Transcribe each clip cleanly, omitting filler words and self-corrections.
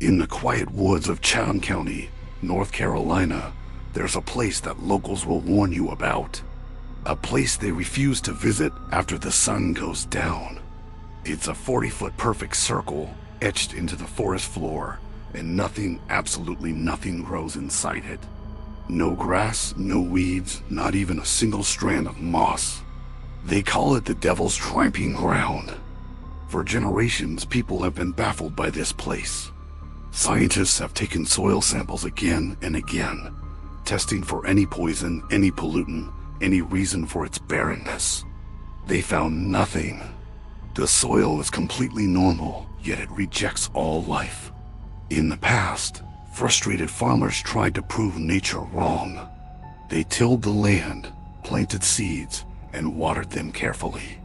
In the quiet woods of Chatham County, North Carolina, there's a place that locals will warn you about. A place they refuse to visit after the sun goes down. It's a 40-foot perfect circle etched into the forest floor, and nothing, absolutely nothing grows inside it. No grass, no weeds, not even a single strand of moss. They call it the Devil's Tramping Ground. For generations, people have been baffled by this place. Scientists have taken soil samples again and again, testing for any poison, any pollutant, any reason for its barrenness. They found nothing. The soil is completely normal, yet it rejects all life. In the past, frustrated farmers tried to prove nature wrong. They tilled the land, planted seeds, and watered them carefully.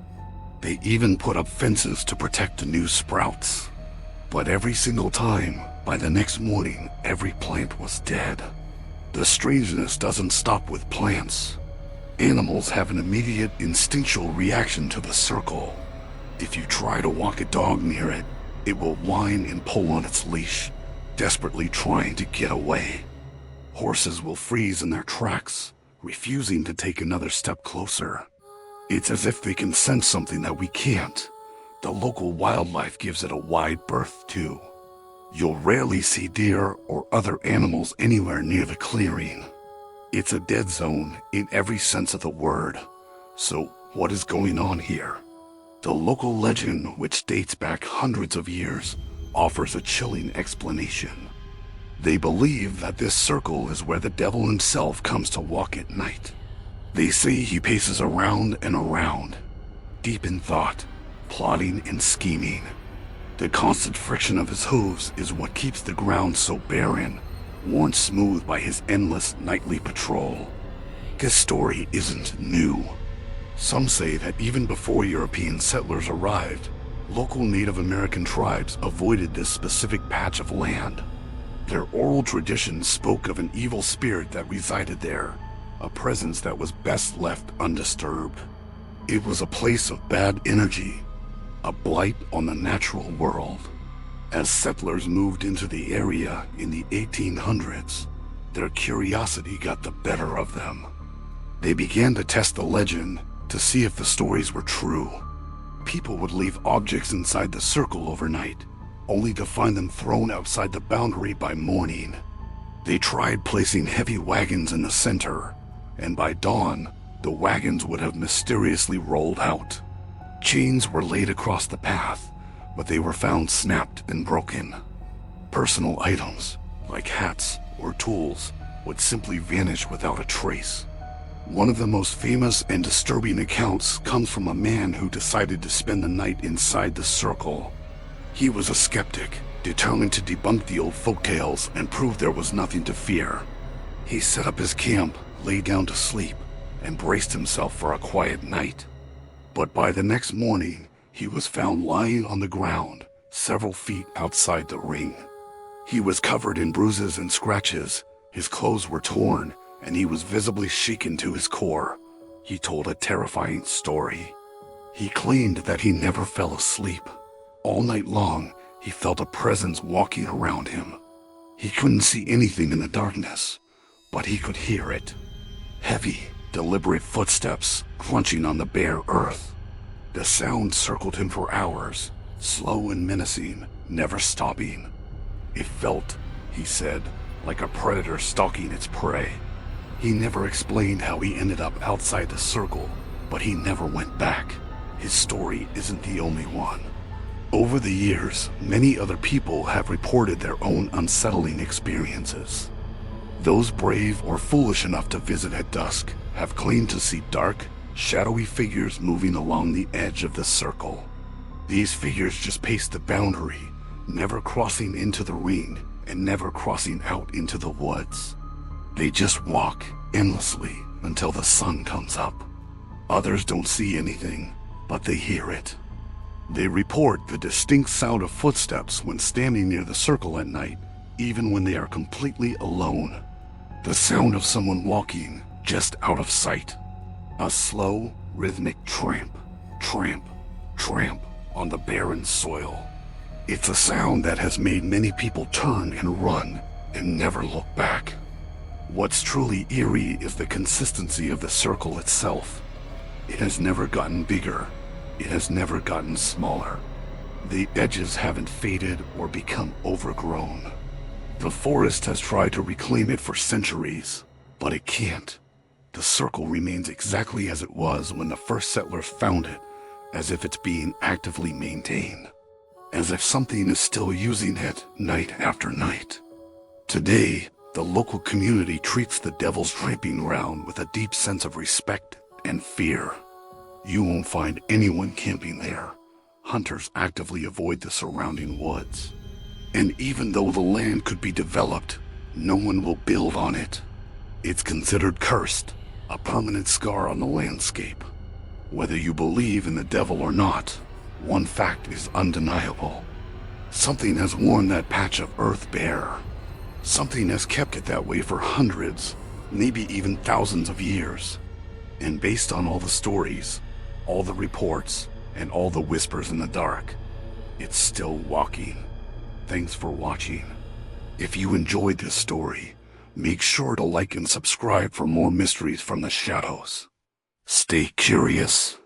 They even put up fences to protect the new sprouts. But every single time, by the next morning, every plant was dead. The strangeness doesn't stop with plants. Animals have an immediate instinctual reaction to the circle. If you try to walk a dog near it, it will whine and pull on its leash, desperately trying to get away. Horses will freeze in their tracks, refusing to take another step closer. It's as if they can sense something that we can't. The local wildlife gives it a wide berth too. You'll rarely see deer or other animals anywhere near the clearing. It's a dead zone in every sense of the word. So what is going on here? The local legend, which dates back hundreds of years, offers a chilling explanation. They believe that this circle is where the devil himself comes to walk at night. They say he paces around and around, deep in thought, plotting and scheming. The constant friction of his hooves is what keeps the ground so barren, worn smooth by his endless nightly patrol. This story isn't new. Some say that even before European settlers arrived, local Native American tribes avoided this specific patch of land. Their oral traditions spoke of an evil spirit that resided there, a presence that was best left undisturbed. It was a place of bad energy, a blight on the natural world. As settlers moved into the area in the 1800s, their curiosity got the better of them. They began to test the legend to see if the stories were true. People would leave objects inside the circle overnight, only to find them thrown outside the boundary by morning. They tried placing heavy wagons in the center, and by dawn, the wagons would have mysteriously rolled out. Chains were laid across the path, but they were found snapped and broken. Personal items, like hats or tools, would simply vanish without a trace. One of the most famous and disturbing accounts comes from a man who decided to spend the night inside the circle. He was a skeptic, determined to debunk the old folktales and prove there was nothing to fear. He set up his camp, lay down to sleep, and braced himself for a quiet night. But by the next morning, he was found lying on the ground, several feet outside the ring. He was covered in bruises and scratches, his clothes were torn, and he was visibly shaken to his core. He told a terrifying story. He claimed that he never fell asleep. All night long, he felt a presence walking around him. He couldn't see anything in the darkness, but he could hear it. Heavy, deliberate footsteps crunching on the bare earth. The sound circled him for hours, slow and menacing, never stopping. It felt, he said, like a predator stalking its prey. He never explained how he ended up outside the circle, but he never went back. His story isn't the only one. Over the years, many other people have reported their own unsettling experiences. Those brave or foolish enough to visit at dusk have claimed to see dark, shadowy figures moving along the edge of the circle. These figures just pace the boundary, never crossing into the ring and never crossing out into the woods. They just walk endlessly until the sun comes up. Others don't see anything, but they hear it. They report the distinct sound of footsteps when standing near the circle at night, even when they are completely alone. The sound of someone walking just out of sight. A slow, rhythmic tramp, tramp, tramp on the barren soil. It's a sound that has made many people turn and run and never look back. What's truly eerie is the consistency of the circle itself. It has never gotten bigger. It has never gotten smaller. The edges haven't faded or become overgrown. The forest has tried to reclaim it for centuries, but it can't. The circle remains exactly as it was when the first settlers found it, as if it's being actively maintained, as if something is still using it night after night. Today, the local community treats the Devil's Tramping Ground with a deep sense of respect and fear. You won't find anyone camping there. Hunters actively avoid the surrounding woods. And even though the land could be developed, no one will build on it. It's considered cursed, a permanent scar on the landscape. Whether you believe in the devil or not, one fact is undeniable. Something has worn that patch of earth bare. Something has kept it that way for hundreds, maybe even thousands of years. And based on all the stories, all the reports, and all the whispers in the dark, it's still walking. Thanks for watching. If you enjoyed this story, make sure to like and subscribe for more mysteries from the shadows. Stay curious.